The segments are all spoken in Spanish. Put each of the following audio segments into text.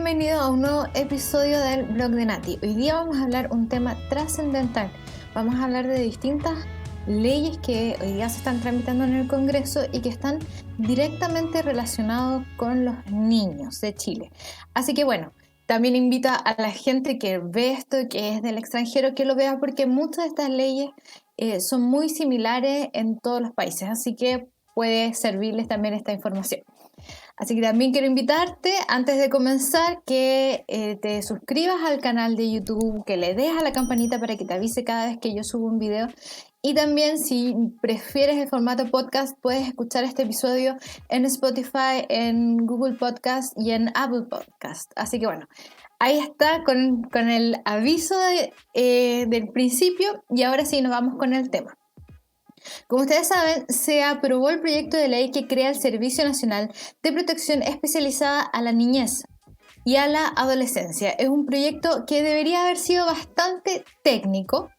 bienvenido a un nuevo episodio del blog de Nati. Hoy día vamos a hablar un tema trascendental. Vamos a hablar de distintas leyes que hoy día se están tramitando en el Congreso y que están directamente relacionados con los niños de Chile. Así que bueno, también invito a la gente que ve esto, que es del extranjero, que lo vea porque muchas de estas leyes son muy similares en todos los países. Así que puede servirles también esta información. Así que también quiero invitarte, antes de comenzar, que te suscribas al canal de YouTube, que le des a la campanita para que te avise cada vez que yo subo un video. Y también, si prefieres el formato podcast, puedes escuchar este episodio en Spotify, en Google Podcast y en Apple Podcast. Así que bueno, ahí está con el aviso del principio y ahora sí nos vamos con el tema. Como ustedes saben, se aprobó el proyecto de ley que crea el Servicio Nacional de Protección Especializada a la Niñez y a la Adolescencia. Es un proyecto que debería haber sido bastante técnico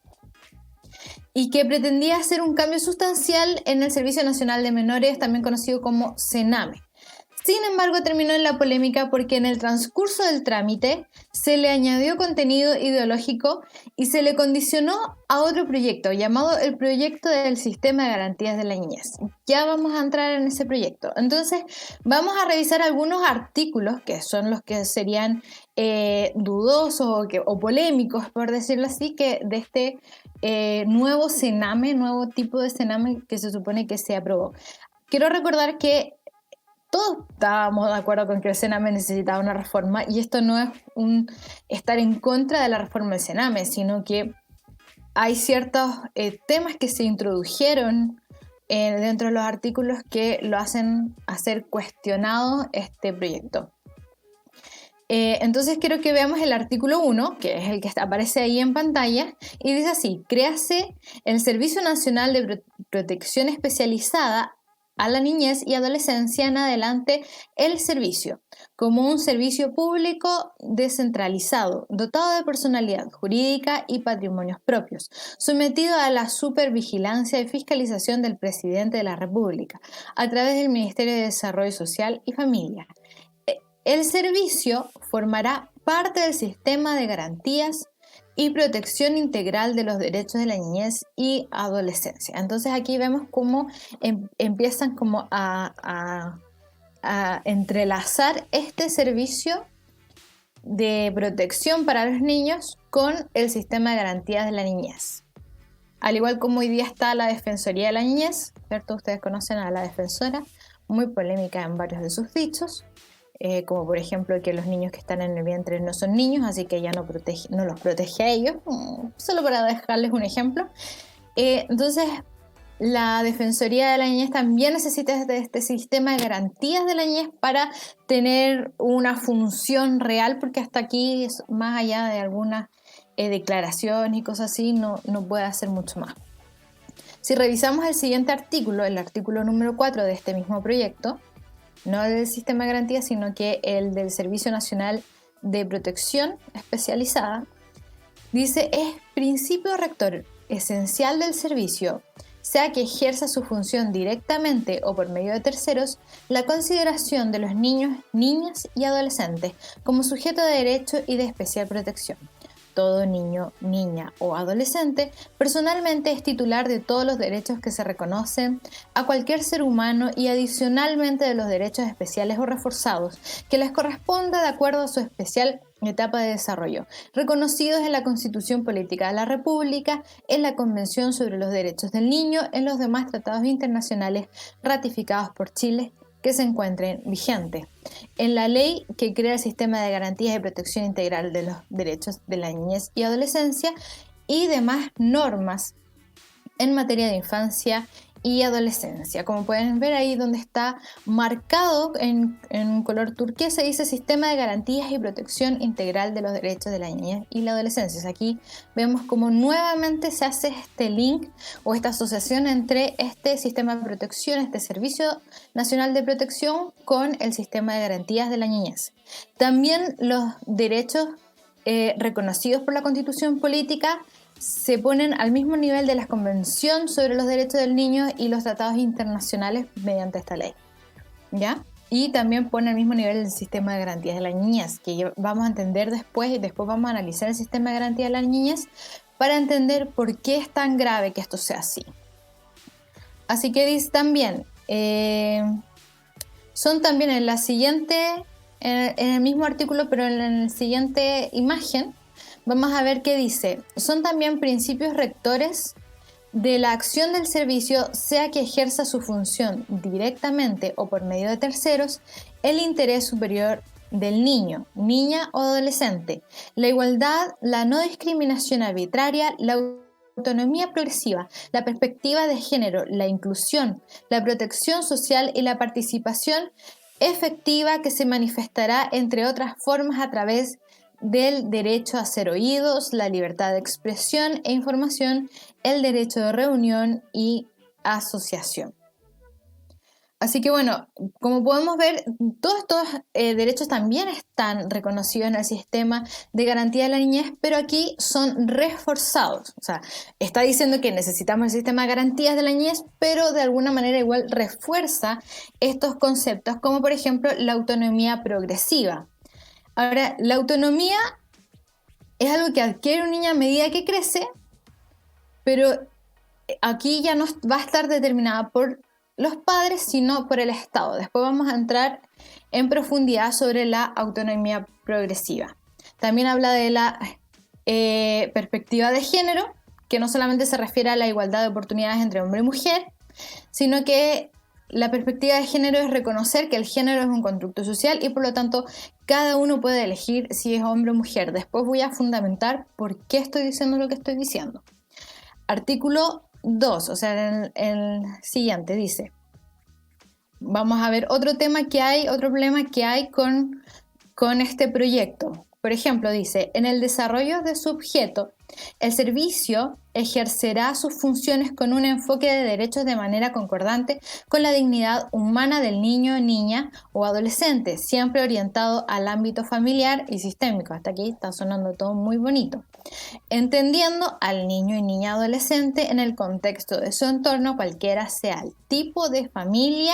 y que pretendía hacer un cambio sustancial en el Servicio Nacional de Menores, también conocido como CENAME. Sin embargo, terminó en la polémica porque en el transcurso del trámite se le añadió contenido ideológico y se le condicionó a otro proyecto llamado el Proyecto del Sistema de Garantías de la Niñez. Ya vamos a entrar en ese proyecto. Entonces, vamos a revisar algunos artículos que son los que serían dudosos o polémicos, por decirlo así, que de este nuevo CENAME, nuevo tipo de CENAME que se supone que se aprobó. Quiero recordar que todos estábamos de acuerdo con que el CENAME necesitaba una reforma y esto no es un estar en contra de la reforma del CENAME, sino que hay ciertos temas que se introdujeron dentro de los artículos que lo hacen hacer cuestionado este proyecto. Entonces quiero que veamos el artículo 1, que es el que aparece ahí en pantalla, y dice así: créase el Servicio Nacional de Protección Especializada a la niñez y adolescencia en adelante el servicio, como un servicio público descentralizado, dotado de personalidad jurídica y patrimonios propios, sometido a la supervigilancia y fiscalización del Presidente de la República, a través del Ministerio de Desarrollo Social y Familia. El servicio formará parte del sistema de garantías y protección integral de los derechos de la niñez y adolescencia. Entonces aquí vemos cómo empiezan como a entrelazar este servicio de protección para los niños con el sistema de garantías de la niñez. Al igual como hoy día está la Defensoría de la Niñez, ¿cierto? Ustedes conocen a la defensora, muy polémica en varios de sus dichos. Como por ejemplo que los niños que están en el vientre no son niños, así que ella no los protege a ellos, solo para dejarles un ejemplo. Entonces, la Defensoría de la Niñez también necesita de este sistema de garantías de la niñez para tener una función real, porque hasta aquí, más allá de algunas declaraciones y cosas así, no puede hacer mucho más. Si revisamos el siguiente artículo, el artículo número 4 de este mismo proyecto, no del sistema de garantía, sino que el del Servicio Nacional de Protección Especializada, dice: es principio rector esencial del servicio, sea que ejerza su función directamente o por medio de terceros, la consideración de los niños, niñas y adolescentes como sujeto de derecho y de especial protección. Todo niño, niña o adolescente personalmente es titular de todos los derechos que se reconocen a cualquier ser humano y adicionalmente de los derechos especiales o reforzados que les corresponda de acuerdo a su especial etapa de desarrollo, reconocidos en la Constitución Política de la República, en la Convención sobre los Derechos del Niño, en los demás tratados internacionales ratificados por Chile que se encuentren vigentes, en la ley que crea el sistema de garantías de protección integral de los derechos de la niñez y adolescencia y demás normas en materia de infancia y adolescencia. Como pueden ver ahí donde está marcado en color turquesa, dice Sistema de Garantías y Protección Integral de los Derechos de la Niñez y la Adolescencia. Aquí vemos cómo nuevamente se hace este link o esta asociación entre este sistema de protección, este Servicio Nacional de Protección, con el Sistema de Garantías de la Niñez. También los derechos reconocidos por la Constitución Política se ponen al mismo nivel de la Convención sobre los Derechos del Niño y los tratados internacionales mediante esta ley. ¿Ya? y también pone al mismo nivel el sistema de garantías de la niñez, que vamos a entender después, y después vamos a analizar el sistema de garantías de la niñez para entender por qué es tan grave que esto sea así. Así que dice también, son también en la siguiente, en el mismo artículo, pero en la siguiente imagen, vamos a ver qué dice. Son también principios rectores de la acción del servicio, sea que ejerza su función directamente o por medio de terceros, el interés superior del niño, niña o adolescente, la igualdad, la no discriminación arbitraria, la autonomía progresiva, la perspectiva de género, la inclusión, la protección social y la participación efectiva que se manifestará, entre otras formas, a través del derecho a ser oídos, la libertad de expresión e información, el derecho de reunión y asociación. Así que bueno, como podemos ver, todos estos derechos también están reconocidos en el sistema de garantía de la niñez, pero aquí son reforzados. O sea, está diciendo que necesitamos el sistema de garantías de la niñez, pero de alguna manera igual refuerza estos conceptos, como por ejemplo la autonomía progresiva. Ahora, la autonomía es algo que adquiere un niño a medida que crece, pero aquí ya no va a estar determinada por los padres, sino por el Estado. Después vamos a entrar en profundidad sobre la autonomía progresiva. También habla de la perspectiva de género, que no solamente se refiere a la igualdad de oportunidades entre hombre y mujer, sino que la perspectiva de género es reconocer que el género es un constructo social y por lo tanto cada uno puede elegir si es hombre o mujer. Después voy a fundamentar por qué estoy diciendo lo que estoy diciendo. Artículo 2, o sea, el siguiente dice, vamos a ver otro tema que hay, otro problema que hay con este proyecto. Por ejemplo, dice, en el desarrollo de su objeto, el servicio ejercerá sus funciones con un enfoque de derechos de manera concordante con la dignidad humana del niño, niña o adolescente, siempre orientado al ámbito familiar y sistémico. Hasta aquí está sonando todo muy bonito. Entendiendo al niño y niña adolescente en el contexto de su entorno, cualquiera sea el tipo de familia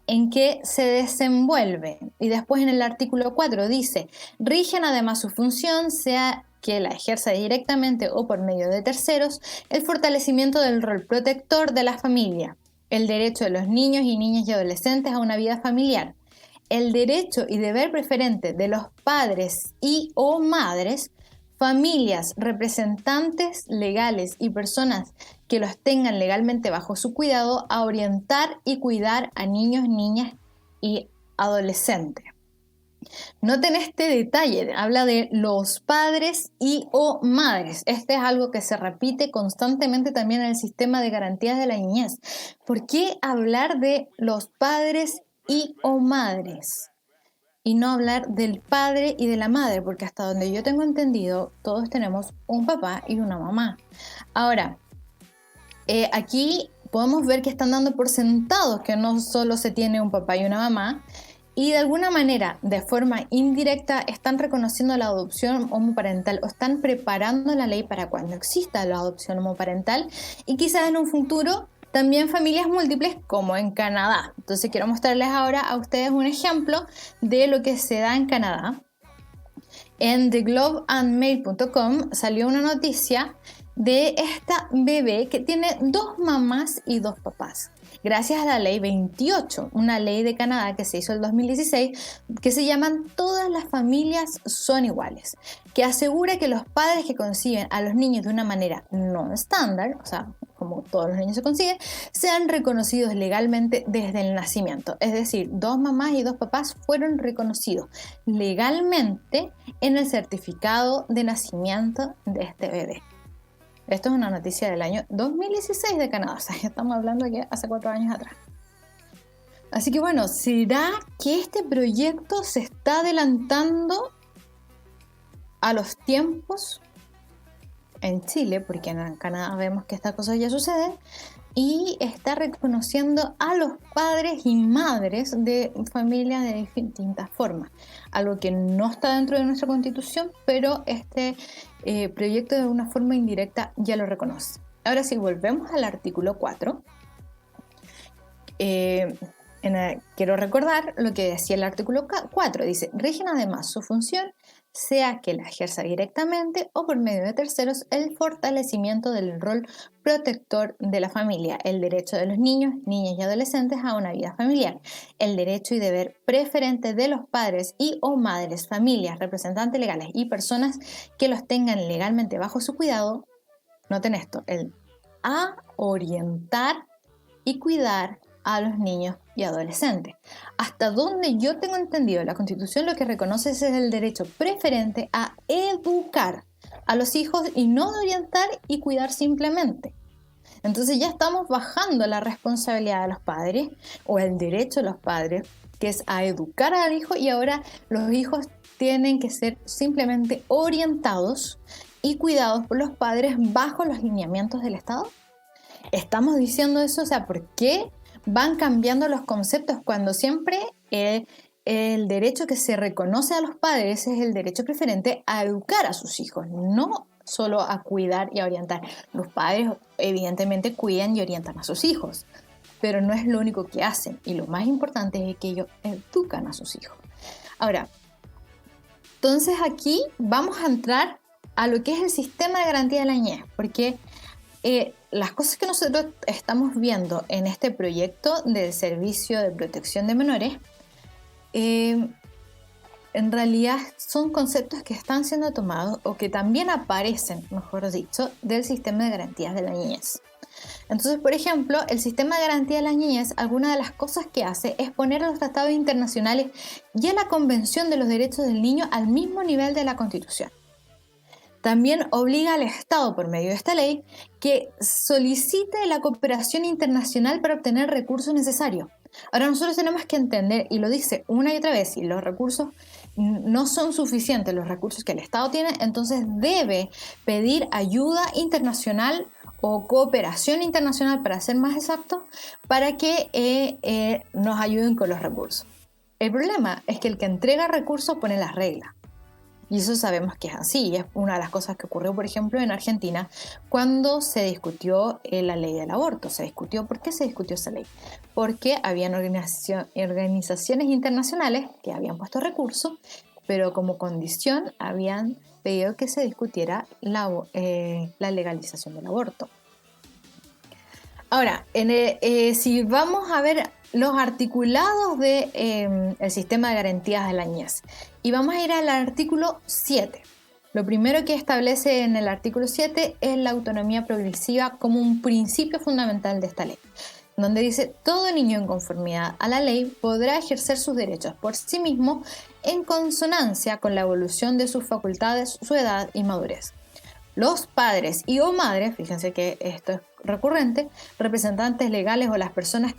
en que se desenvuelve. Y después en el artículo 4 dice, rigen además su función, sea que la ejerza directamente o por medio de terceros, el fortalecimiento del rol protector de la familia, el derecho de los niños y niñas y adolescentes a una vida familiar, el derecho y deber preferente de los padres y o madres, familias, representantes legales y personas que los tengan legalmente bajo su cuidado a orientar y cuidar a niños, niñas y adolescentes. Noten este detalle, habla de los padres y o madres. Este es algo que se repite constantemente también en el sistema de garantías de la niñez. ¿Por qué hablar de los padres y o madres? Y no hablar del padre y de la madre, porque hasta donde yo tengo entendido, todos tenemos un papá y una mamá. Ahora, aquí podemos ver que están dando por sentados que no solo se tiene un papá y una mamá, y de alguna manera, de forma indirecta, están reconociendo la adopción homoparental o están preparando la ley para cuando exista la adopción homoparental y quizás en un futuro también familias múltiples como en Canadá. Entonces quiero mostrarles ahora a ustedes un ejemplo de lo que se da en Canadá. En theglobeandmail.com salió una noticia de esta bebé que tiene 2 mamás y 2 papás. Gracias a la ley 28, una ley de Canadá que se hizo en el 2016, que se llaman Todas las familias son iguales, que asegura que los padres que conciben a los niños de una manera no estándar, o sea, como todos los niños se consiguen, sean reconocidos legalmente desde el nacimiento. Es decir, 2 mamás y 2 papás fueron reconocidos legalmente en el certificado de nacimiento de este bebé. Esto es una noticia del año 2016 de Canadá, o sea, ya estamos hablando de que hace 4 años atrás. Así que bueno, ¿será que este proyecto se está adelantando a los tiempos en Chile? Porque en Canadá vemos que estas cosas ya suceden y está reconociendo a los padres y madres de familias de distintas formas. Algo que no está dentro de nuestra Constitución, pero este proyecto de una forma indirecta ya lo reconoce. Ahora sí, volvemos al artículo 4. En quiero recordar lo que decía el artículo 4. Dice, rigen además su función, sea que la ejerza directamente o por medio de terceros, el fortalecimiento del rol protector de la familia, el derecho de los niños, niñas y adolescentes a una vida familiar, el derecho y deber preferente de los padres y o madres, familias, representantes legales y personas que los tengan legalmente bajo su cuidado. Noten esto, el a orientar y cuidar a los niños y adolescentes. Hasta donde yo tengo entendido, la Constitución lo que reconoce es el derecho preferente a educar a los hijos y no de orientar y cuidar simplemente. Entonces ya estamos bajando la responsabilidad de los padres o el derecho de los padres, que es a educar al hijo, y ahora los hijos tienen que ser simplemente orientados y cuidados por los padres bajo los lineamientos del Estado. Estamos diciendo eso, o sea, ¿por qué van cambiando los conceptos cuando siempre el derecho que se reconoce a los padres es el derecho preferente a educar a sus hijos, no solo a cuidar y a orientar? Los padres evidentemente cuidan y orientan a sus hijos, pero no es lo único que hacen, y lo más importante es que ellos educan a sus hijos. Ahora, entonces aquí vamos a entrar a lo que es el sistema de garantía de la niñez, porque las cosas que nosotros estamos viendo en este proyecto del Servicio de Protección de Menores, en realidad son conceptos que están siendo tomados o que también aparecen, mejor dicho, del sistema de garantías de la niñez. Entonces, por ejemplo, el sistema de garantía de la niñez, alguna de las cosas que hace es poner a los tratados internacionales y a la Convención de los Derechos del Niño al mismo nivel de la Constitución. También obliga al Estado, por medio de esta ley, que solicite la cooperación internacional para obtener recursos necesarios. Ahora nosotros tenemos que entender, y lo dice una y otra vez, si los recursos no son suficientes, los recursos que el Estado tiene, entonces debe pedir ayuda internacional o cooperación internacional, para ser más exacto, para que nos ayuden con los recursos. El problema es que el que entrega recursos pone las reglas. Y eso sabemos que es así, y es una de las cosas que ocurrió, por ejemplo, en Argentina, cuando se discutió la ley del aborto. ¿Por qué se discutió esa ley? Porque habían organizaciones internacionales que habían puesto recursos, pero como condición habían pedido que se discutiera la legalización del aborto. Ahora, si vamos a ver los articulados del sistema de garantías de la niñez, y vamos a ir al artículo 7. Lo primero que establece en el artículo 7 es la autonomía progresiva como un principio fundamental de esta ley, donde dice: todo niño en conformidad a la ley podrá ejercer sus derechos por sí mismo en consonancia con la evolución de sus facultades, su edad y madurez. Los padres y o madres, fíjense que esto es recurrente, representantes legales o las personas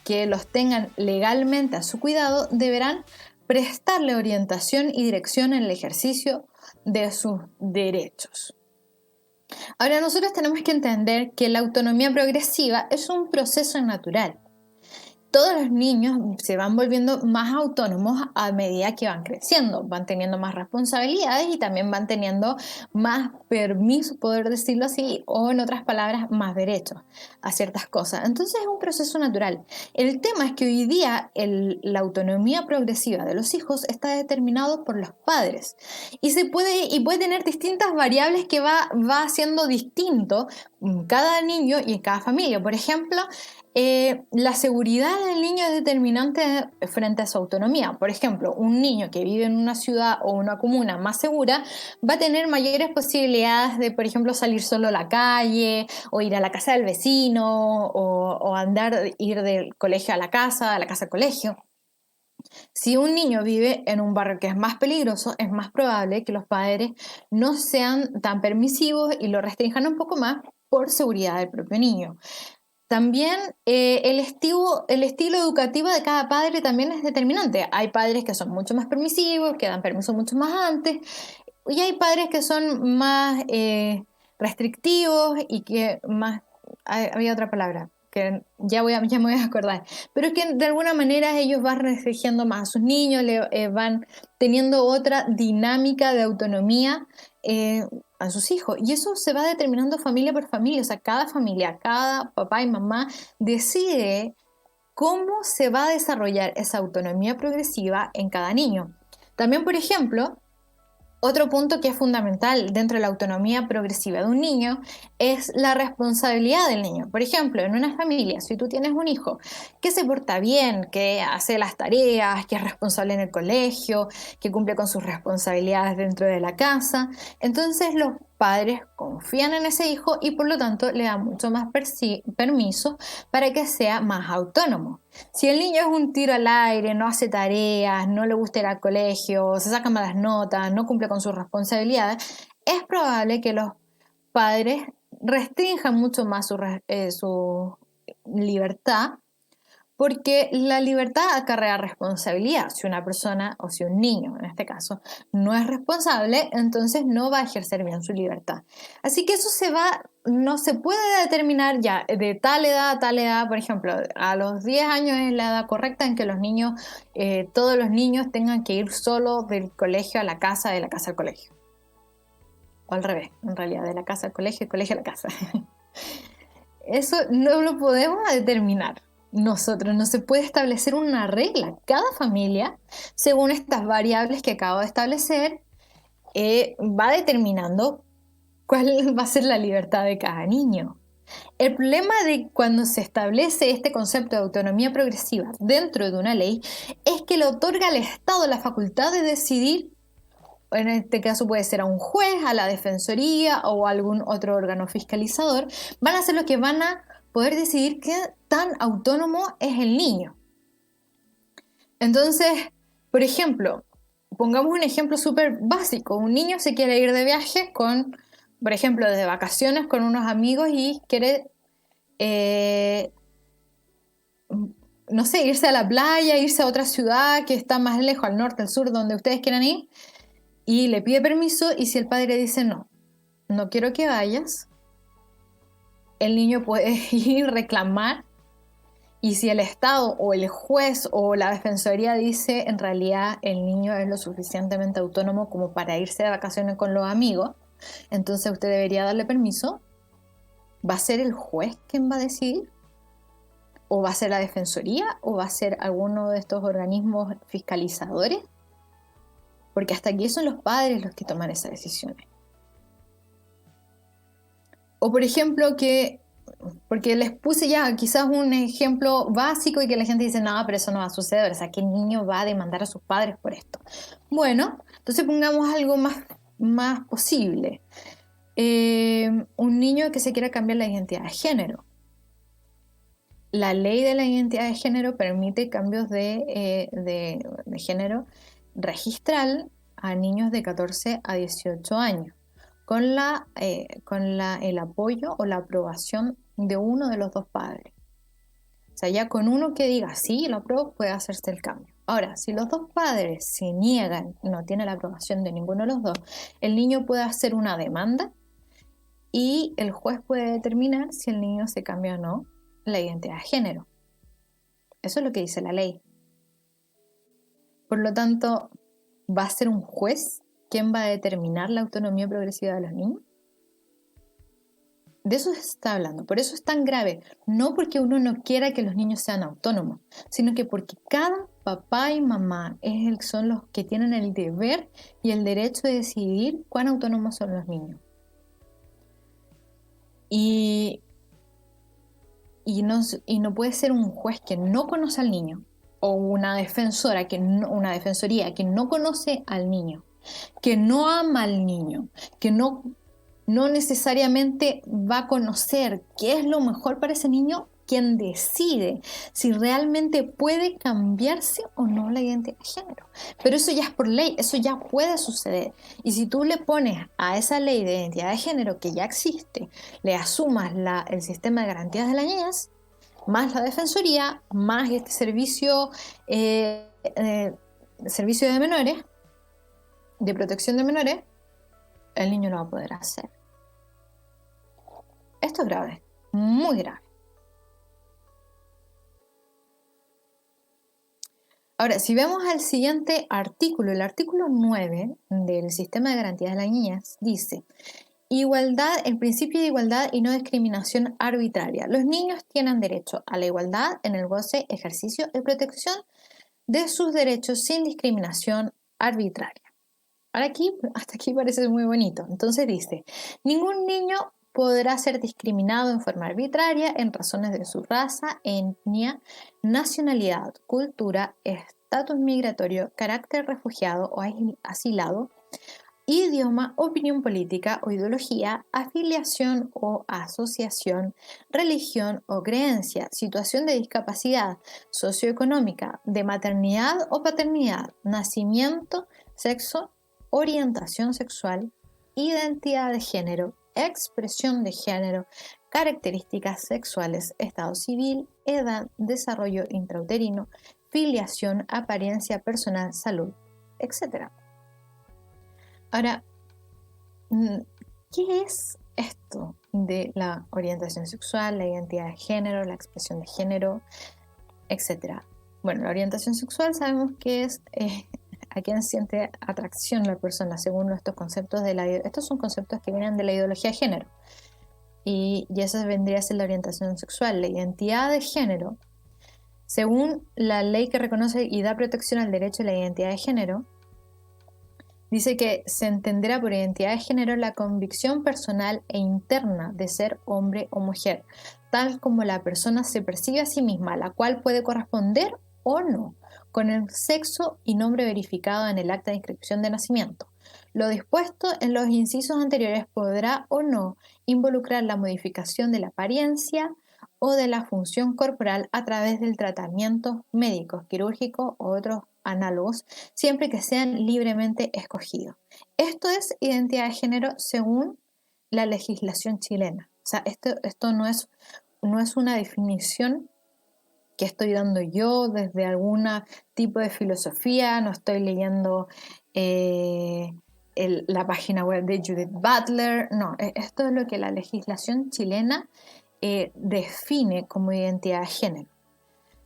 que los tengan legalmente a su cuidado, deberán prestarle orientación y dirección en el ejercicio de sus derechos. Ahora, nosotros tenemos que entender que la autonomía progresiva es un proceso natural. Todos los niños se van volviendo más autónomos a medida que van creciendo, van teniendo más responsabilidades y también van teniendo más permiso, poder decirlo así, o en otras palabras, más derechos a ciertas cosas. Entonces es un proceso natural. El tema es que hoy día la autonomía progresiva de los hijos está determinado por los padres y puede tener distintas variables que va haciendo distinto en cada niño y en cada familia. Por ejemplo, la seguridad del niño es determinante frente a su autonomía. Por ejemplo, un niño que vive en una ciudad o una comuna más segura va a tener mayores posibilidades de, por ejemplo, salir solo a la calle o ir a la casa del vecino o ir del colegio a la casa al colegio. Si un niño vive en un barrio que es más peligroso, es más probable que los padres no sean tan permisivos y lo restrinjan un poco más por seguridad del propio niño. También el estilo educativo de cada padre también es determinante. Hay padres que son mucho más permisivos, que dan permiso mucho más antes, y hay padres que son más restrictivos y que más... Había otra palabra que ya me voy a acordar, pero es que de alguna manera ellos van restringiendo más a sus niños, van teniendo otra dinámica de autonomía a sus hijos, y eso se va determinando familia por familia. O sea, cada familia, cada papá y mamá decide cómo se va a desarrollar esa autonomía progresiva en cada niño. También, por ejemplo, otro punto que es fundamental dentro de la autonomía progresiva de un niño es la responsabilidad del niño. Por ejemplo, en una familia, si tú tienes un hijo que se porta bien, que hace las tareas, que es responsable en el colegio, que cumple con sus responsabilidades dentro de la casa, entonces los padres confían en ese hijo y por lo tanto le dan mucho más permiso para que sea más autónomo. Si el niño es un tiro al aire, no hace tareas, no le gusta ir al colegio, se saca malas notas, no cumple con sus responsabilidades, es probable que los padres restrinjan mucho más su libertad, porque la libertad acarrea responsabilidad. Si una persona o si un niño, en este caso, no es responsable, entonces no va a ejercer bien su libertad. Así que eso no se puede determinar ya de tal edad a tal edad. Por ejemplo, a los 10 años es la edad correcta en que los niños, todos los niños tengan que ir solo del colegio a la casa, de la casa al colegio. O al revés, en realidad, de la casa al colegio, del colegio a la casa. Eso no lo podemos determinar nosotros, no se puede establecer una regla. Cada familia, según estas variables que acabo de establecer, va determinando cuál va a ser la libertad de cada niño. El problema de cuando se establece este concepto de autonomía progresiva dentro de una ley es que le otorga al Estado la facultad de decidir. En este caso puede ser a un juez, a la defensoría o a algún otro órgano fiscalizador, van a ser los que van a poder decidir qué tan autónomo es el niño. Entonces, por ejemplo, pongamos un ejemplo súper básico. Un niño se quiere ir de viaje por ejemplo, de vacaciones con unos amigos y quiere, no sé, irse a la playa, irse a otra ciudad que está más lejos, al norte, al sur, donde ustedes quieran ir. Y le pide permiso y si el padre dice no quiero que vayas, el niño puede ir a reclamar y si el Estado o el juez o la defensoría dice en realidad el niño es lo suficientemente autónomo como para irse de vacaciones con los amigos, entonces usted debería darle permiso, ¿va a ser el juez quien va a decidir? ¿O va a ser la defensoría? ¿O va a ser alguno de estos organismos fiscalizadores? Porque hasta aquí son los padres los que toman esas decisiones. O por ejemplo porque les puse ya quizás un ejemplo básico y que la gente dice, no, pero eso no va a suceder, o sea, ¿qué niño va a demandar a sus padres por esto? Bueno, entonces pongamos algo más posible. Un niño que se quiera cambiar la identidad de género. La ley de la identidad de género permite cambios de género registral a niños de 14 a 18 años, con el apoyo o la aprobación de uno de los dos padres. O sea, ya con uno que diga sí, lo apruebo, puede hacerse el cambio. Ahora, si los dos padres se niegan y no tiene la aprobación de ninguno de los dos, el niño puede hacer una demanda y el juez puede determinar si el niño se cambia o no la identidad de género. Eso es lo que dice la ley. Por lo tanto, ¿va a ser un juez quien va a determinar la autonomía progresiva de los niños? De eso se está hablando. Por eso es tan grave. No porque uno no quiera que los niños sean autónomos, sino que porque cada papá y mamá son los que tienen el deber y el derecho de decidir cuán autónomos son los niños. Y no puede ser un juez que no conoce al niño o una defensoría que no conoce al niño, que no ama al niño, que no necesariamente va a conocer qué es lo mejor para ese niño, quien decide si realmente puede cambiarse o no la identidad de género. Pero eso ya es por ley, eso ya puede suceder. Y si tú le pones a esa ley de identidad de género que ya existe, le asumas el sistema de garantías de la niñez, más la defensoría, más este servicio de menores, de protección de menores, el niño lo va a poder hacer. Esto es grave, muy grave. Ahora, si vemos el siguiente artículo, el artículo 9 del Sistema de Garantías de la Niñez, dice: Igualdad, el principio de igualdad y no discriminación arbitraria. Los niños tienen derecho a la igualdad en el goce, ejercicio y protección de sus derechos sin discriminación arbitraria. Ahora aquí, hasta aquí parece muy bonito. Entonces dice, ningún niño podrá ser discriminado en forma arbitraria en razones de su raza, etnia, nacionalidad, cultura, estatus migratorio, carácter refugiado o asilado, idioma, opinión política o ideología, afiliación o asociación, religión o creencia, situación de discapacidad socioeconómica, de maternidad o paternidad, nacimiento, sexo, orientación sexual, identidad de género, expresión de género, características sexuales, estado civil, edad, desarrollo intrauterino, filiación, apariencia personal, salud, etc. Ahora, ¿qué es esto de la orientación sexual, la identidad de género, la expresión de género, etcétera? Bueno, la orientación sexual sabemos que es a quien siente atracción la persona según estos conceptos estos son conceptos que vienen de la ideología de género. Y esa vendría a ser la orientación sexual. La identidad de género, según la ley que reconoce y da protección al derecho a la identidad de género, dice que se entenderá por identidad de género la convicción personal e interna de ser hombre o mujer, tal como la persona se percibe a sí misma, la cual puede corresponder o no con el sexo y nombre verificado en el acta de inscripción de nacimiento. Lo dispuesto en los incisos anteriores podrá o no involucrar la modificación de la apariencia o de la función corporal a través del tratamiento médico, quirúrgico u otros análogos, siempre que sean libremente escogidos. Esto es identidad de género según la legislación chilena. O sea, esto no es una definición que estoy dando yo desde algún tipo de filosofía, no estoy leyendo la página web de Judith Butler, no, esto es lo que la legislación chilena define como identidad de género.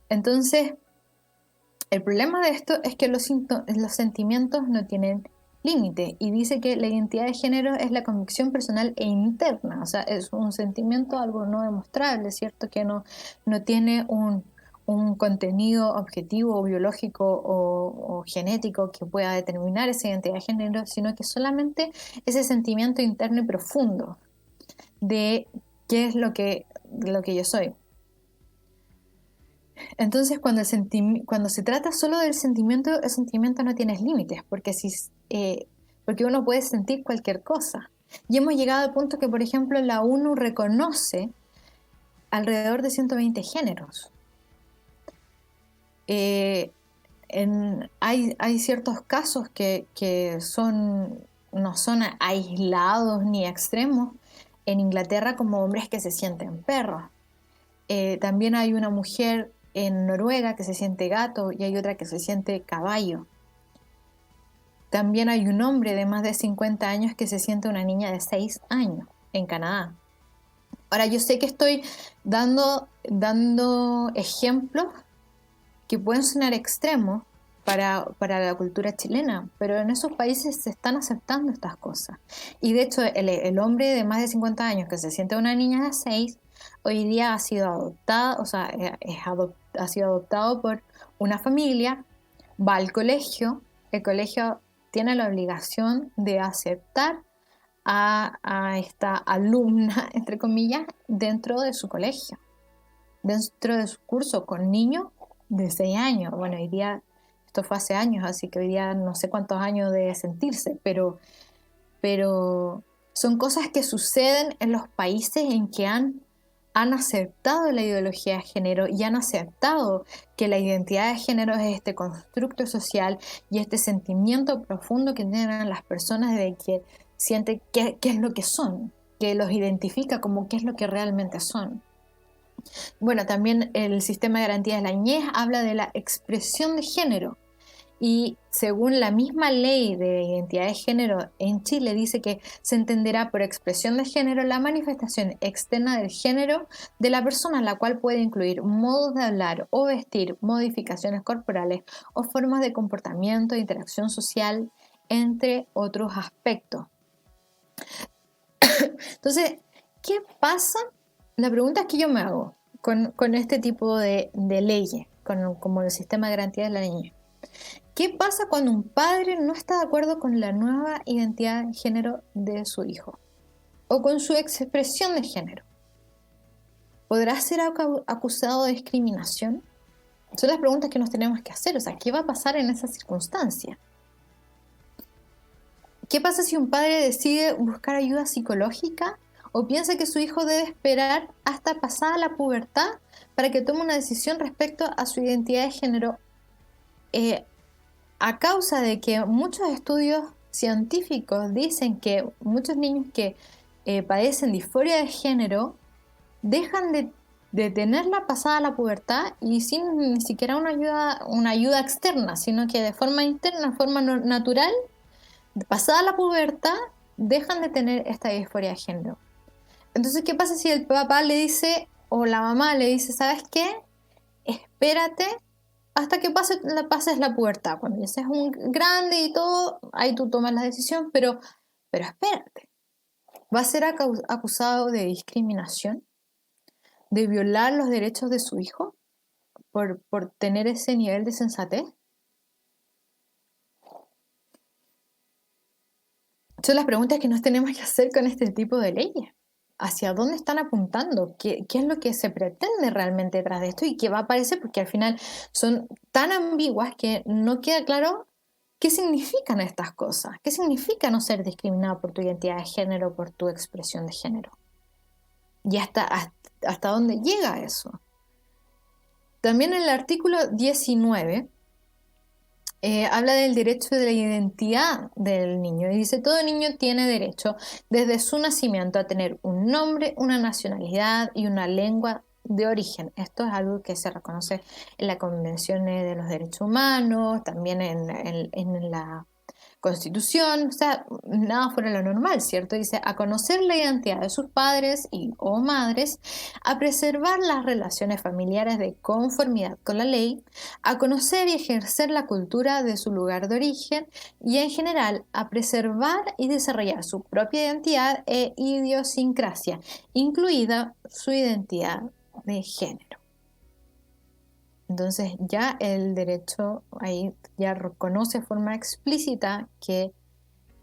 Entonces, el problema de esto es que los sentimientos no tienen límite y dice que la identidad de género es la convicción personal e interna, o sea, es un sentimiento, algo no demostrable, ¿cierto? Que no tiene un contenido objetivo o biológico o genético que pueda determinar esa identidad de género, sino que solamente ese sentimiento interno y profundo de qué es lo que yo soy. Entonces, cuando se trata solo del sentimiento, el sentimiento no tiene límites, porque uno puede sentir cualquier cosa. Y hemos llegado al punto que, por ejemplo, la ONU reconoce alrededor de 120 géneros. Hay ciertos casos que no son aislados ni extremos. En Inglaterra, como hombres que se sienten perros. También hay una mujer en Noruega que se siente gato y hay otra que se siente caballo. También hay un hombre de más de 50 años que se siente una niña de 6 años en Canadá. Ahora, yo sé que estoy dando ejemplos que pueden sonar extremos para la cultura chilena, pero en esos países se están aceptando estas cosas. Y de hecho, el hombre de más de 50 años que se siente una niña de 6, hoy día ha sido adoptado, o sea, ha sido adoptado por una familia, va al colegio, el colegio tiene la obligación de aceptar a esta alumna, entre comillas, dentro de su colegio, dentro de su curso con niños de 6 años. Bueno, hoy día, esto fue hace años, así que hoy día no sé cuántos años debe sentirse, pero son cosas que suceden en los países en que han aceptado la ideología de género y han aceptado que la identidad de género es este constructo social y este sentimiento profundo que tienen las personas de que sienten qué es lo que son, que los identifica como qué es lo que realmente son. Bueno, también el sistema de garantías de la niñez habla de la expresión de género. Y según la misma ley de identidad de género en Chile, dice que se entenderá por expresión de género la manifestación externa del género de la persona, la cual puede incluir modos de hablar o vestir, modificaciones corporales o formas de comportamiento e interacción social, entre otros aspectos. Entonces, ¿qué pasa? La pregunta que yo me hago con este tipo de leyes, como el sistema de garantía de la niñez. ¿Qué pasa cuando un padre no está de acuerdo con la nueva identidad de género de su hijo? O con su expresión de género. ¿Podrá ser acusado de discriminación? Son las preguntas que nos tenemos que hacer. O sea, ¿qué va a pasar en esa circunstancia? ¿Qué pasa si un padre decide buscar ayuda psicológica o piensa que su hijo debe esperar hasta pasada la pubertad para que tome una decisión respecto a su identidad de género? A causa de que muchos estudios científicos dicen que muchos niños que padecen disforia de género dejan de tenerla pasada la pubertad y sin ni siquiera una ayuda externa, sino que de forma interna, de forma natural, pasada la pubertad, dejan de tener esta disforia de género. Entonces, ¿qué pasa si el papá le dice o la mamá le dice, ¿sabes qué? Espérate hasta que pases la pubertad. Cuando ya seas un grande y todo, ahí tú tomas la decisión, pero espérate. ¿Va a ser acusado de discriminación? ¿De violar los derechos de su hijo? ¿Por tener ese nivel de sensatez? Son las preguntas que nos tenemos que hacer con este tipo de leyes. ¿Hacia dónde están apuntando? ¿Qué es lo que se pretende realmente detrás de esto? ¿Y qué va a aparecer? Porque al final son tan ambiguas que no queda claro qué significan estas cosas. ¿Qué significa no ser discriminado por tu identidad de género, por tu expresión de género? ¿Y hasta dónde llega eso? También el artículo 19 habla del derecho de la identidad del niño y dice, todo niño tiene derecho desde su nacimiento a tener un nombre, una nacionalidad y una lengua de origen. Esto es algo que se reconoce en la Convención de los Derechos Humanos, también en la Constitución, o sea, nada fuera de lo normal, ¿cierto? Dice, a conocer la identidad de sus padres o madres, a preservar las relaciones familiares de conformidad con la ley, a conocer y ejercer la cultura de su lugar de origen y en general a preservar y desarrollar su propia identidad e idiosincrasia, incluida su identidad de género. Entonces ya el derecho ahí ya reconoce de forma explícita que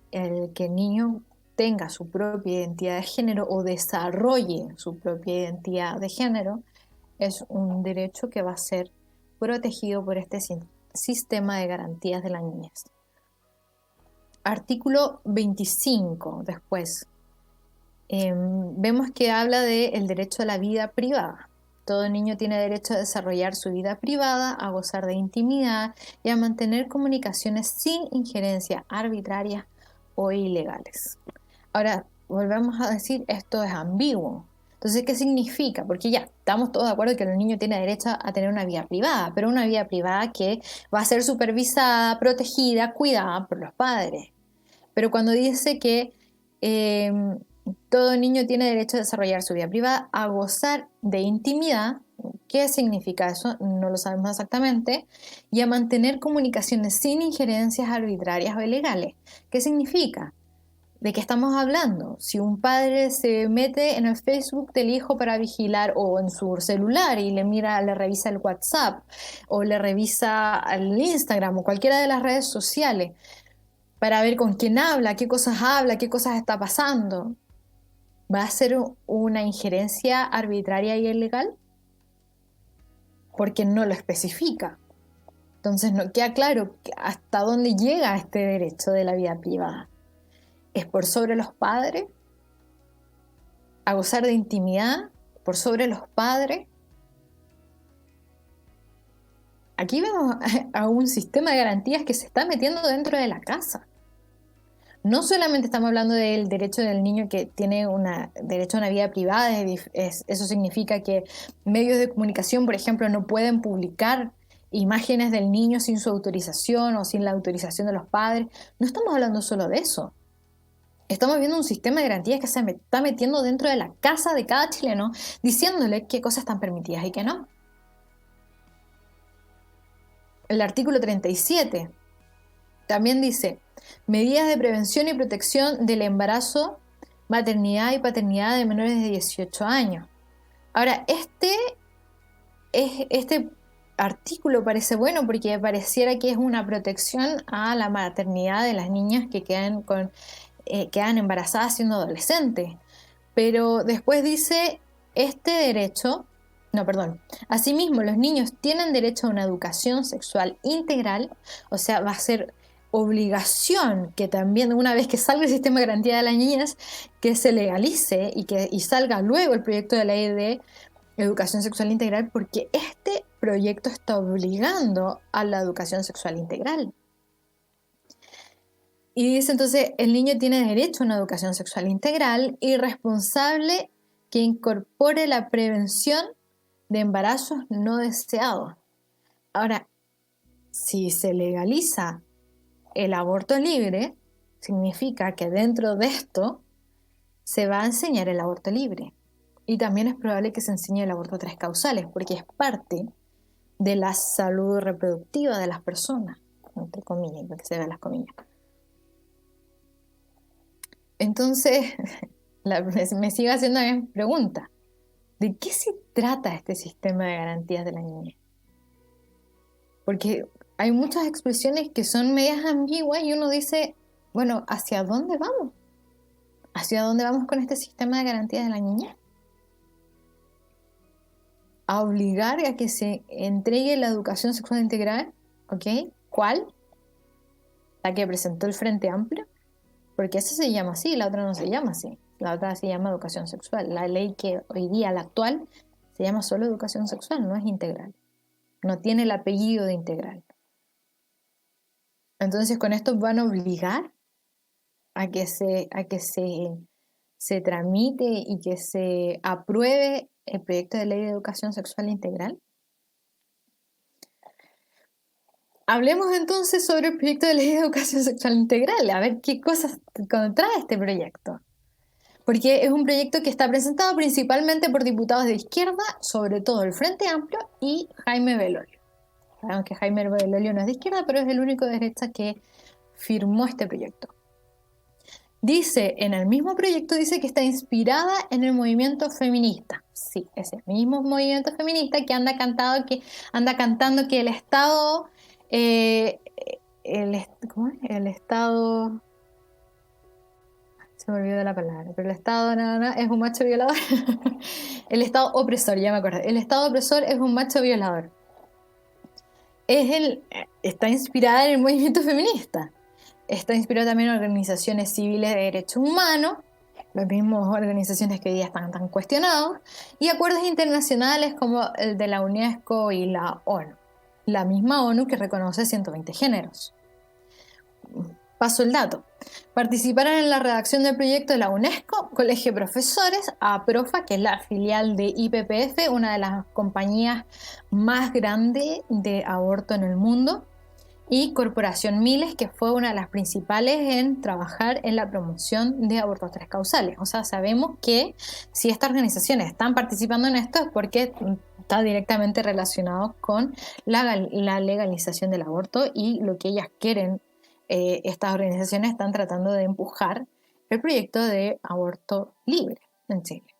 el niño tenga su propia identidad de género o desarrolle su propia identidad de género es un derecho que va a ser protegido por este sistema de garantías de la niñez. Artículo 25 después. Vemos que habla del derecho a la vida privada. Todo niño tiene derecho a desarrollar su vida privada, a gozar de intimidad y a mantener comunicaciones sin injerencias arbitrarias o ilegales. Ahora, volvemos a decir, esto es ambiguo. Entonces, ¿qué significa? Porque ya estamos todos de acuerdo que el niño tiene derecho a tener una vida privada, pero una vida privada que va a ser supervisada, protegida, cuidada por los padres. Pero cuando dice que todo niño tiene derecho a desarrollar su vida privada, a gozar de intimidad, ¿qué significa eso? No lo sabemos exactamente, y a mantener comunicaciones sin injerencias arbitrarias o ilegales. ¿Qué significa? ¿De qué estamos hablando? Si un padre se mete en el Facebook del hijo para vigilar o en su celular y le revisa el WhatsApp o le revisa el Instagram o cualquiera de las redes sociales para ver con quién habla, qué cosas está pasando, ¿va a ser una injerencia arbitraria y ilegal? Porque no lo especifica. Entonces no queda claro hasta dónde llega este derecho de la vida privada. ¿Es por sobre los padres? ¿A gozar de intimidad por sobre los padres? Aquí vemos a un sistema de garantías que se está metiendo dentro de la casa. No solamente estamos hablando del derecho del niño que tiene derecho a una vida privada, eso significa que medios de comunicación, por ejemplo, no pueden publicar imágenes del niño sin su autorización o sin la autorización de los padres. No estamos hablando solo de eso. Estamos viendo un sistema de garantías que se está metiendo dentro de la casa de cada chileno, diciéndole qué cosas están permitidas y qué no. El artículo 37 también dice, medidas de prevención y protección del embarazo maternidad y paternidad de menores de 18 años. Ahora, este artículo parece bueno porque pareciera que es una protección a la maternidad de las niñas que quedan embarazadas siendo adolescentes. Pero después dice, asimismo, los niños tienen derecho a una educación sexual integral, o sea, va a ser obligación que también una vez que salga el sistema de garantía de las niñas, que se legalice y salga luego el proyecto de ley de educación sexual integral, porque este proyecto está obligando a la educación sexual integral. Y dice entonces, el niño tiene derecho a una educación sexual integral y responsable que incorpore la prevención de embarazos no deseados. Ahora, si se legaliza el aborto libre, significa que dentro de esto se va a enseñar el aborto libre. Y también es probable que se enseñe el aborto a 3 causales, porque es parte de la salud reproductiva de las personas, entre comillas, porque se vean las comillas. Entonces, me sigo haciendo la misma pregunta. ¿De qué se trata este sistema de garantías de la niñez? Porque hay muchas expresiones que son medias ambiguas y uno dice, bueno, ¿hacia dónde vamos? ¿Hacia dónde vamos con este sistema de garantías de la niñez? A obligar a que se entregue la educación sexual integral, ¿ok? ¿Cuál? La que presentó el Frente Amplio, porque esa se llama así, la otra no se llama así. La otra se llama educación sexual. La ley que hoy día, la actual, se llama solo educación sexual, no es integral. No tiene el apellido de integral. Entonces, con esto van a obligar a que se tramite y que se apruebe el proyecto de ley de educación sexual integral. Hablemos entonces sobre el proyecto de ley de educación sexual integral, a ver qué cosas contrae este proyecto. Porque es un proyecto que está presentado principalmente por diputados de izquierda, sobre todo el Frente Amplio y Jaime Belolio. Aunque Jaime Belolio no es de izquierda, pero es el único de derecha que firmó este proyecto. Dice, en el mismo proyecto dice que está inspirada en el movimiento feminista. Sí, ese mismo movimiento feminista que anda cantando que el Estado, ¿cómo es? El Estado, se me olvidó la palabra, pero el Estado es un macho violador. El Estado opresor, ya me acordé. El Estado opresor es un macho violador. Está inspirada en el movimiento feminista. Está inspirado también en organizaciones civiles de derechos humanos, las mismas organizaciones que hoy día están tan cuestionados, y acuerdos internacionales como el de la UNESCO y la ONU. La misma ONU que reconoce 120 géneros. Paso el dato. Participaron en la redacción del proyecto de la UNESCO, Colegio de Profesores, APROFA, que es la filial de IPPF, una de las compañías más grandes de aborto en el mundo, y Corporación Miles, que fue una de las principales en trabajar en la promoción de abortos 3 causales. O sea, sabemos que si estas organizaciones están participando en esto es porque está directamente relacionado con la legalización del aborto y lo que ellas quieren. Estas organizaciones están tratando de empujar el proyecto de aborto libre en Chile.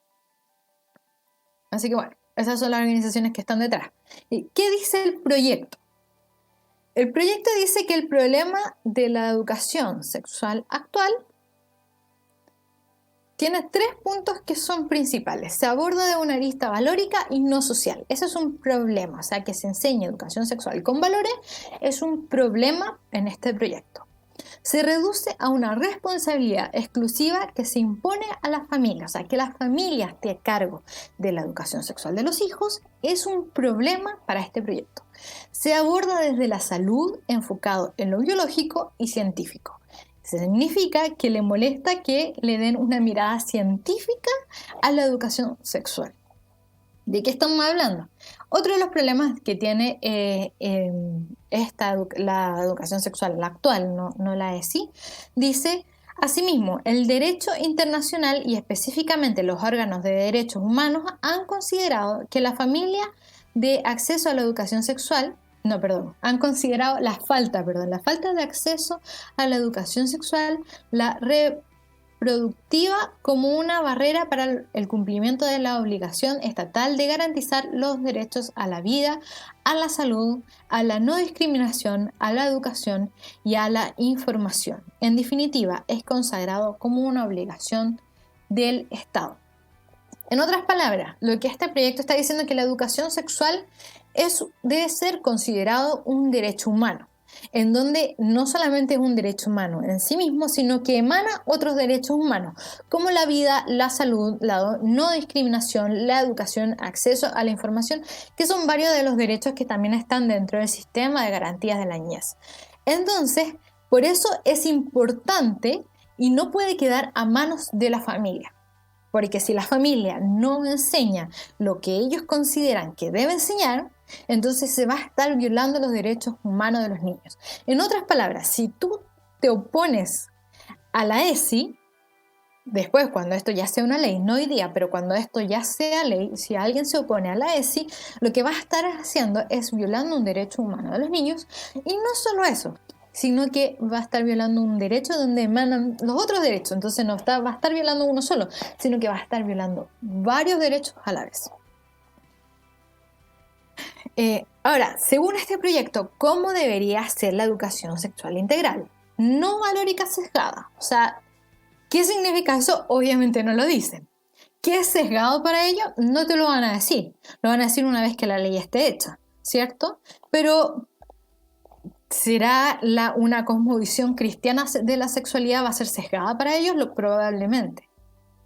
Así que bueno, esas son las organizaciones que están detrás. ¿Y qué dice el proyecto? El proyecto dice que el problema de la educación sexual actual tiene 3 puntos que son principales. Se aborda de una arista valórica y no social. Ese es un problema. O sea, que se enseñe educación sexual con valores es un problema en este proyecto. Se reduce a una responsabilidad exclusiva que se impone a las familias. O sea, que las familias esté a cargo de la educación sexual de los hijos es un problema para este proyecto. Se aborda desde la salud enfocado en lo biológico y científico. Significa que le molesta que le den una mirada científica a la educación sexual. ¿De qué estamos hablando? Otro de los problemas que tiene la educación sexual, la actual, no la ESI, dice, asimismo, el derecho internacional y específicamente los órganos de derechos humanos han considerado que la familia de acceso a la educación sexual, han considerado la falta de acceso a la educación sexual, la productiva como una barrera para el cumplimiento de la obligación estatal de garantizar los derechos a la vida, a la salud, a la no discriminación, a la educación y a la información. En definitiva, es consagrado como una obligación del Estado. En otras palabras, lo que este proyecto está diciendo es que la educación sexual debe ser considerado un derecho humano, en donde no solamente es un derecho humano en sí mismo, sino que emana otros derechos humanos, como la vida, la salud, la no discriminación, la educación, acceso a la información, que son varios de los derechos que también están dentro del sistema de garantías de la niñez. Entonces, por eso es importante y no puede quedar a manos de la familia. Porque si la familia no enseña lo que ellos consideran que debe enseñar, entonces se va a estar violando los derechos humanos de los niños. En otras palabras, si tú te opones a la ESI, después cuando esto ya sea una ley, no hoy día, pero cuando esto ya sea ley, si alguien se opone a la ESI, lo que va a estar haciendo es violando un derecho humano de los niños. Y no solo eso, sino que va a estar violando un derecho donde emanan los otros derechos. Entonces no va a estar violando uno solo, sino que va a estar violando varios derechos a la vez. Ahora, según este proyecto, ¿cómo debería ser la educación sexual integral? No valórica sesgada. O sea, ¿qué significa eso? Obviamente no lo dicen. ¿Qué es sesgado para ello? No te lo van a decir. Lo van a decir una vez que la ley esté hecha, ¿cierto? Pero ¿será una cosmovisión cristiana de la sexualidad va a ser sesgada para ellos? Probablemente.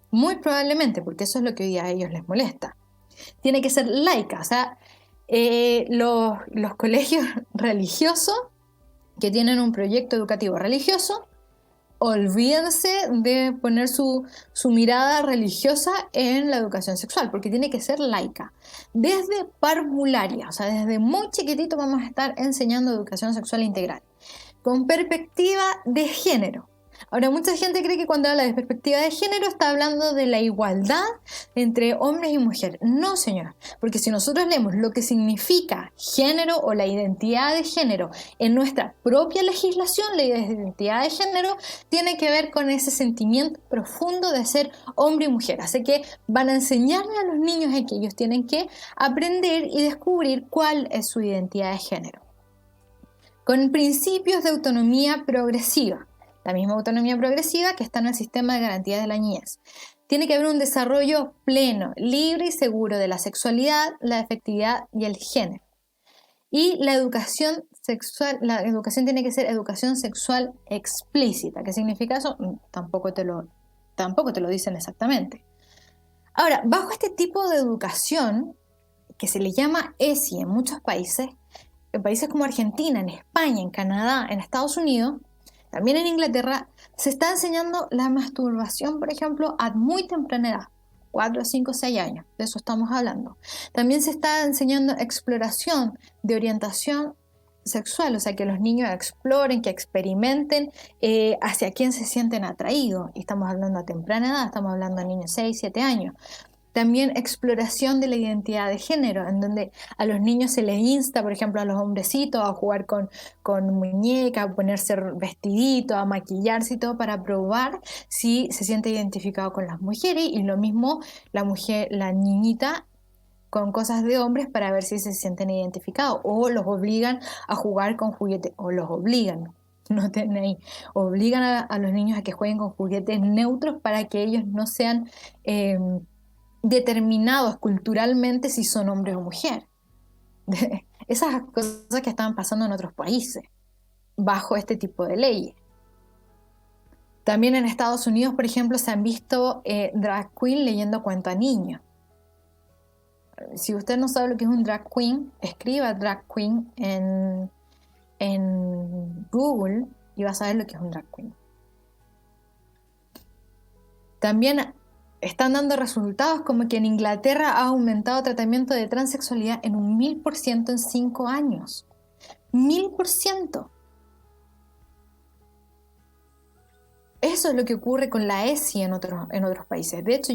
Muy probablemente, porque eso es lo que hoy día a ellos les molesta. Tiene que ser laica. O sea, los colegios religiosos que tienen un proyecto educativo religioso, olvídense de poner su mirada religiosa en la educación sexual, porque tiene que ser laica. Desde parvularia, o sea, desde muy chiquitito vamos a estar enseñando educación sexual integral, con perspectiva de género. Ahora, mucha gente cree que cuando habla de perspectiva de género está hablando de la igualdad entre hombres y mujeres. No, señora, porque si nosotros leemos lo que significa género o la identidad de género en nuestra propia legislación, la identidad de género tiene que ver con ese sentimiento profundo de ser hombre y mujer. Así que van a enseñarle a los niños que ellos tienen que aprender y descubrir cuál es su identidad de género. Con principios de autonomía progresiva. La misma autonomía progresiva que está en el sistema de garantía de la niñez. Tiene que haber un desarrollo pleno, libre y seguro de la sexualidad, la afectividad y el género. Y la educación tiene que ser educación sexual explícita. ¿Qué significa eso? Tampoco te lo dicen exactamente. Ahora, bajo este tipo de educación, que se le llama ESI en muchos países, en países como Argentina, en España, en Canadá, en Estados Unidos, también en Inglaterra, se está enseñando la masturbación, por ejemplo, a muy temprana edad, 4, 5, 6 años, de eso estamos hablando. También se está enseñando exploración de orientación sexual, o sea, que los niños exploren, que experimenten hacia quién se sienten atraídos. Y estamos hablando a temprana edad, estamos hablando de niños 6, 7 años. También exploración de la identidad de género, en donde a los niños se les insta, por ejemplo, a los hombrecitos a jugar con muñecas, a ponerse vestiditos, a maquillarse y todo para probar si se siente identificado con las mujeres, y lo mismo la niñita con cosas de hombres para ver si se sienten identificados, o los obligan a jugar con juguetes, o los obligan. No tienen ahí. Obligan a los niños a que jueguen con juguetes neutros para que ellos no sean determinados culturalmente si son hombres o mujeres. Esas cosas que estaban pasando en otros países bajo este tipo de leyes. También en Estados Unidos, por ejemplo, se han visto drag queen leyendo cuento a niños. Si usted no sabe lo que es un drag queen, escriba drag queen en Google y va a saber lo que es un drag queen. También están dando resultados como que en Inglaterra ha aumentado tratamiento de transexualidad en un 1000% en 5 años. 1000%. Eso es lo que ocurre con la ESI en otros países. De hecho,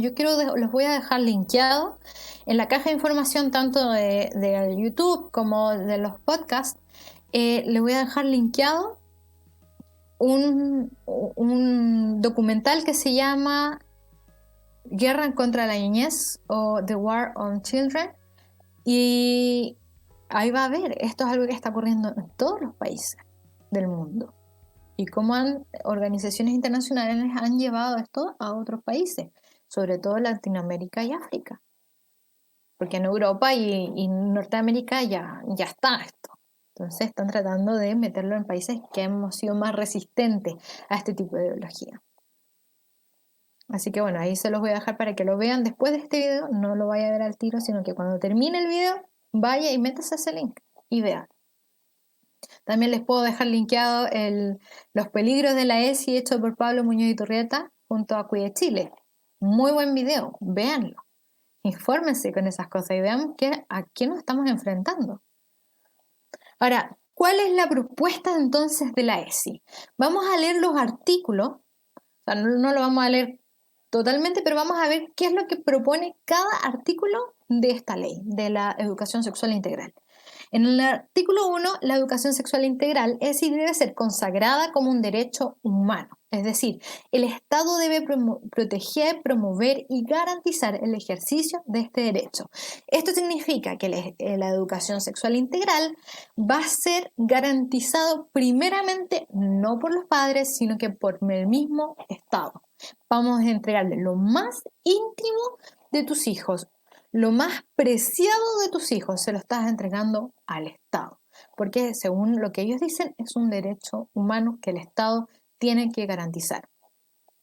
los voy a dejar linkeados en la caja de información tanto de YouTube como de los podcasts. Les voy a dejar linkeado un documental que se llama Guerra contra la Niñez o The War on Children, y ahí va a ver, esto es algo que está ocurriendo en todos los países del mundo y cómo organizaciones internacionales han llevado esto a otros países, sobre todo Latinoamérica y África, porque en Europa y Norteamérica ya está esto. Entonces están tratando de meterlo en países que hemos sido más resistentes a este tipo de ideología. Así que bueno, ahí se los voy a dejar para que lo vean después de este video. No lo vaya a ver al tiro, sino que cuando termine el video, vaya y métase ese link y vea. También les puedo dejar linkeado Los peligros de la ESI hecho por Pablo Muñoz Iturrieta junto a Cuide Chile. Muy buen video, véanlo. Infórmense con esas cosas y vean a qué nos estamos enfrentando. Ahora, ¿cuál es la propuesta entonces de la ESI? Vamos a leer los artículos, o sea, no lo vamos a leer totalmente, pero vamos a ver qué es lo que propone cada artículo de esta ley, de la educación sexual integral. En el artículo 1, la educación sexual integral debe ser consagrada como un derecho humano. Es decir, el Estado debe proteger, promover y garantizar el ejercicio de este derecho. Esto significa que la educación sexual integral va a ser garantizado primeramente no por los padres, sino que por el mismo Estado. Vamos a entregarle lo más íntimo de tus hijos, lo más preciado de tus hijos, se lo estás entregando al Estado, porque según lo que ellos dicen es un derecho humano que el Estado tiene que garantizar.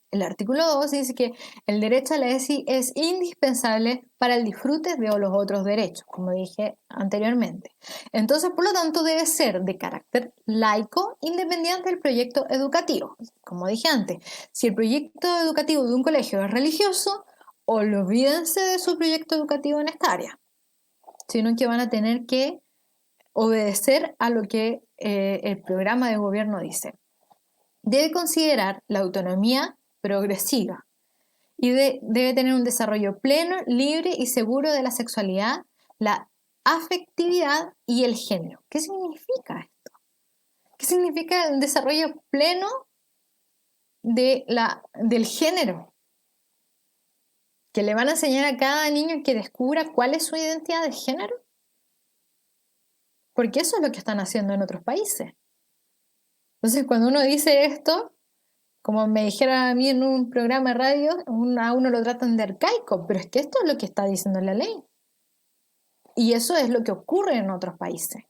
El artículo 2 dice que el derecho a la ESI es indispensable para el disfrute de los otros derechos, como dije anteriormente. Entonces, por lo tanto, debe ser de carácter laico, independiente del proyecto educativo. Como dije antes, si el proyecto educativo de un colegio es religioso, olvídense de su proyecto educativo en esta área, sino que van a tener que obedecer a lo que el programa de gobierno dice. Debe considerar la autonomía progresiva y debe tener un desarrollo pleno, libre y seguro de la sexualidad, la afectividad y el género. ¿Qué significa esto? ¿Qué significa el desarrollo pleno del género? ¿Que le van a enseñar a cada niño que descubra cuál es su identidad de género? Porque eso es lo que están haciendo en otros países. Entonces, cuando uno dice esto, como me dijera a mí en un programa de radio, a uno lo tratan de arcaico, pero es que esto es lo que está diciendo la ley. Y eso es lo que ocurre en otros países.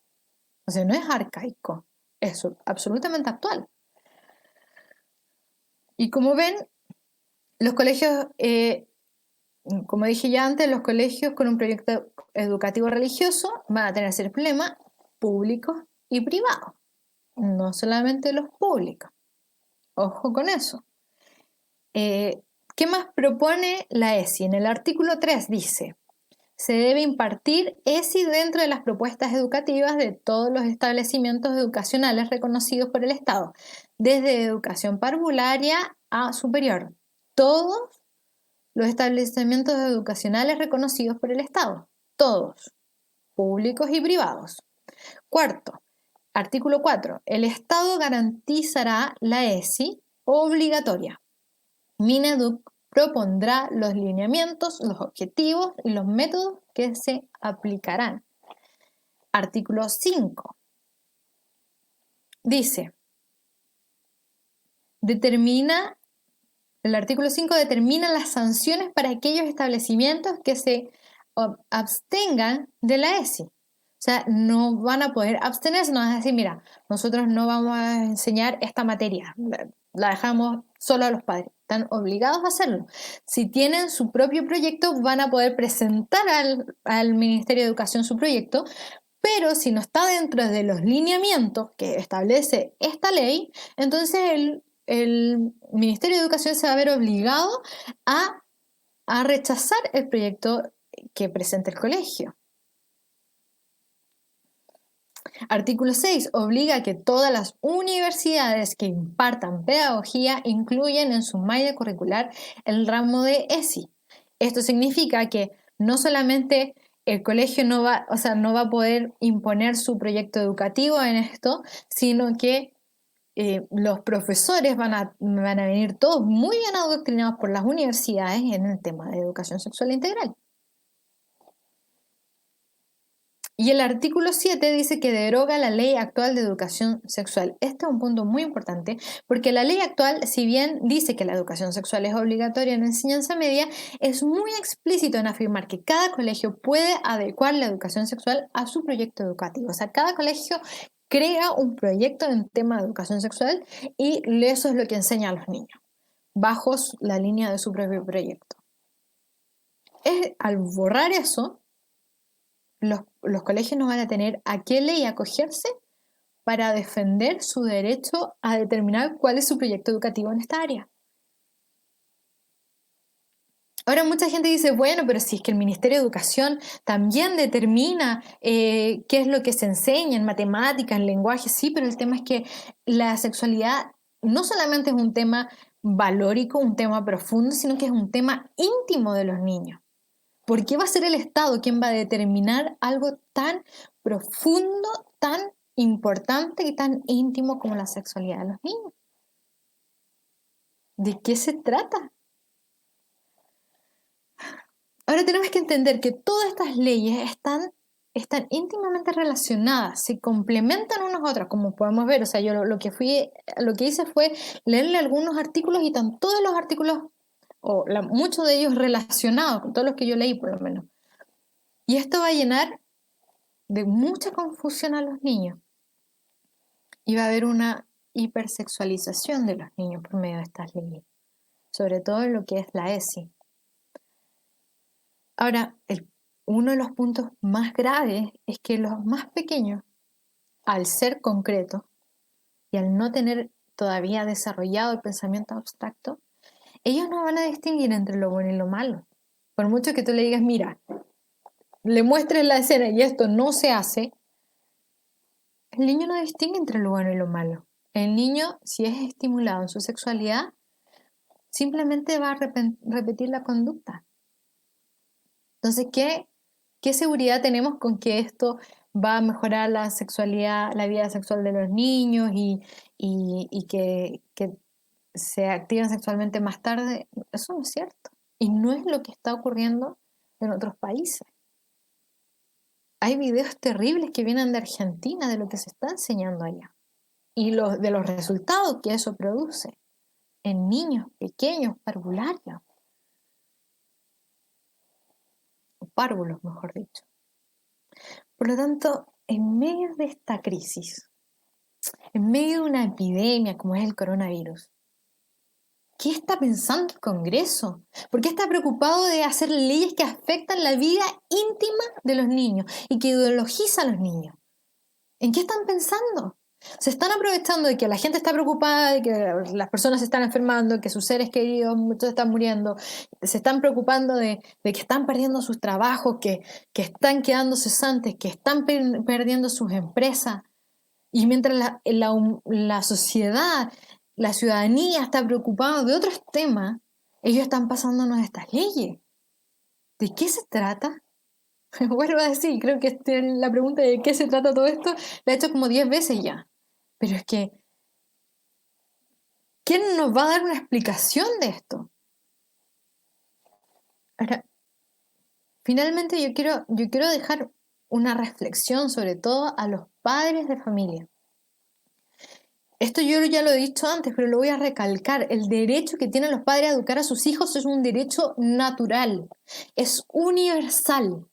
O sea, no es arcaico, es absolutamente actual. Y como ven, los colegios, como dije ya antes, los colegios con un proyecto educativo religioso van a tener ese problema públicos y privados, no solamente los públicos. Ojo con eso. ¿Qué más propone la ESI? En el artículo 3 dice, se debe impartir ESI dentro de las propuestas educativas de todos los establecimientos educacionales reconocidos por el Estado, desde educación parvularia a superior. Todos los establecimientos educacionales reconocidos por el Estado, todos, públicos y privados. Cuarto, artículo 4. El Estado garantizará la ESI obligatoria. Mineduc propondrá los lineamientos, los objetivos y los métodos que se aplicarán. Artículo 5. Dice, el artículo 5 determina las sanciones para aquellos establecimientos que se abstengan de la ESI. O sea, no van a poder abstenerse, no van a decir, mira, nosotros no vamos a enseñar esta materia, la dejamos solo a los padres. Están obligados a hacerlo. Si tienen su propio proyecto, van a poder presentar al Ministerio de Educación su proyecto, pero si no está dentro de los lineamientos que establece esta ley, entonces el Ministerio de Educación se va a ver obligado a rechazar el proyecto que presente el colegio. Artículo 6. Obliga a que todas las universidades que impartan pedagogía incluyan en su malla curricular el ramo de ESI. Esto significa que no solamente el colegio no va a poder imponer su proyecto educativo en esto, sino que los profesores van a venir todos muy bien adoctrinados por las universidades en el tema de educación sexual integral. Y el artículo 7 dice que deroga la ley actual de educación sexual. Este es un punto muy importante porque la ley actual, si bien dice que la educación sexual es obligatoria en enseñanza media, es muy explícito en afirmar que cada colegio puede adecuar la educación sexual a su proyecto educativo. O sea, cada colegio crea un proyecto en tema de educación sexual y eso es lo que enseña a los niños, bajo la línea de su propio proyecto. Al borrar eso, los colegios no van a tener a qué ley acogerse para defender su derecho a determinar cuál es su proyecto educativo en esta área. Ahora mucha gente dice, bueno, pero si es que el Ministerio de Educación también determina qué es lo que se enseña en matemáticas, en lenguaje, sí, pero el tema es que la sexualidad no solamente es un tema valórico, un tema profundo, sino que es un tema íntimo de los niños. ¿Por qué va a ser el Estado quien va a determinar algo tan profundo, tan importante y tan íntimo como la sexualidad de los niños? ¿De qué se trata? Ahora tenemos que entender que todas estas leyes están íntimamente relacionadas, se complementan unas a otras, como podemos ver. O sea, yo lo que hice fue leerle algunos artículos y están todos los artículos, muchos de ellos relacionados, con todos los que yo leí por lo menos. Y esto va a llenar de mucha confusión a los niños. Y va a haber una hipersexualización de los niños por medio de estas leyes, sobre todo en lo que es la ESI. Ahora, uno de los puntos más graves es que los más pequeños, al ser concretos y al no tener todavía desarrollado el pensamiento abstracto, ellos no van a distinguir entre lo bueno y lo malo. Por mucho que tú le digas, mira, le muestres la escena y esto no se hace, el niño no distingue entre lo bueno y lo malo. El niño, si es estimulado en su sexualidad, simplemente va a repetir la conducta. Entonces, ¿qué seguridad tenemos con que esto va a mejorar la sexualidad, la vida sexual de los niños y que se activen sexualmente más tarde? Eso no es cierto. Y no es lo que está ocurriendo en otros países. Hay videos terribles que vienen de Argentina de lo que se está enseñando allá y de los resultados que eso produce en niños pequeños, parvularios, o párvulos, mejor dicho. Por lo tanto, en medio de esta crisis, en medio de una epidemia como es el coronavirus, ¿qué está pensando el Congreso? ¿Por qué está preocupado de hacer leyes que afectan la vida íntima de los niños y que ideologizan a los niños? ¿En qué están pensando? Se están aprovechando de que la gente está preocupada, de que las personas se están enfermando, que sus seres queridos, muchos están muriendo, se están preocupando de que están perdiendo sus trabajos, que están quedando cesantes, que están perdiendo sus empresas. Y mientras la sociedad, la ciudadanía está preocupada de otros temas, ellos están pasándonos estas leyes. ¿De qué se trata? Vuelvo a decir, creo que la pregunta de qué se trata todo esto la he hecho como 10 veces ya. Pero es que, ¿quién nos va a dar una explicación de esto? Ahora, finalmente yo quiero dejar una reflexión sobre todo a los padres de familia. Esto yo ya lo he dicho antes, pero lo voy a recalcar. El derecho que tienen los padres a educar a sus hijos es un derecho natural, es universal.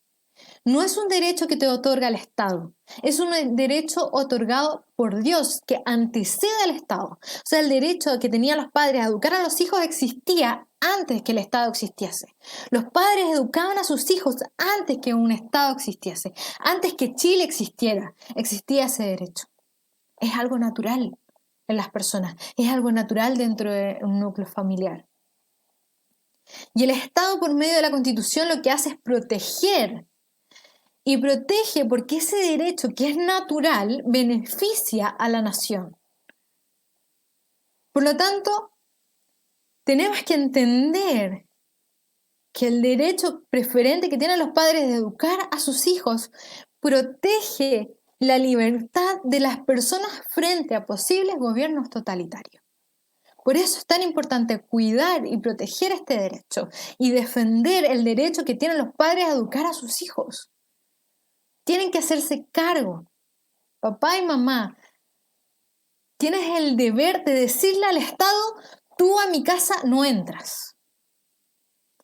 No es un derecho que te otorga el Estado, es un derecho otorgado por Dios que antecede al Estado. O sea, el derecho que tenían los padres a educar a los hijos existía antes que el Estado existiese. Los padres educaban a sus hijos antes que un Estado existiese, antes que Chile existiera, existía ese derecho. Es algo natural en las personas, es algo natural dentro de un núcleo familiar. Y el Estado, por medio de la Constitución, lo que hace es proteger. Y protege porque ese derecho que es natural beneficia a la nación. Por lo tanto, tenemos que entender que el derecho preferente que tienen los padres de educar a sus hijos protege la libertad de las personas frente a posibles gobiernos totalitarios. Por eso es tan importante cuidar y proteger este derecho y defender el derecho que tienen los padres a educar a sus hijos. Tienen que hacerse cargo. Papá y mamá, tienes el deber de decirle al Estado, tú a mi casa no entras.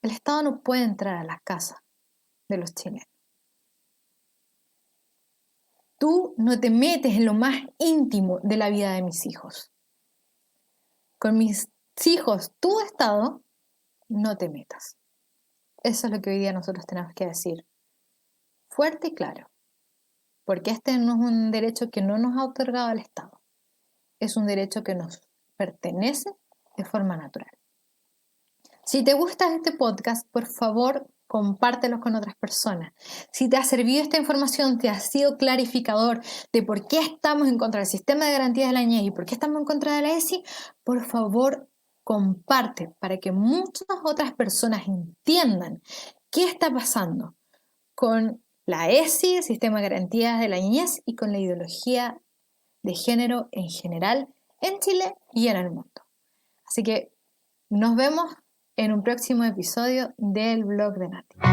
El Estado no puede entrar a las casas de los chilenos. Tú no te metes en lo más íntimo de la vida de mis hijos. Con mis hijos, tu Estado, no te metas. Eso es lo que hoy día nosotros tenemos que decir. Fuerte y claro. Porque este no es un derecho que no nos ha otorgado el Estado. Es un derecho que nos pertenece de forma natural. Si te gusta este podcast, por favor, compártelo con otras personas. Si te ha servido esta información, te ha sido clarificador de por qué estamos en contra del sistema de garantía de la niñez y por qué estamos en contra de la ESI, por favor, comparte para que muchas otras personas entiendan qué está pasando con la ESI, el sistema de garantías de la niñez, y con la ideología de género en general en Chile y en el mundo. Así que nos vemos en un próximo episodio del blog de Nati.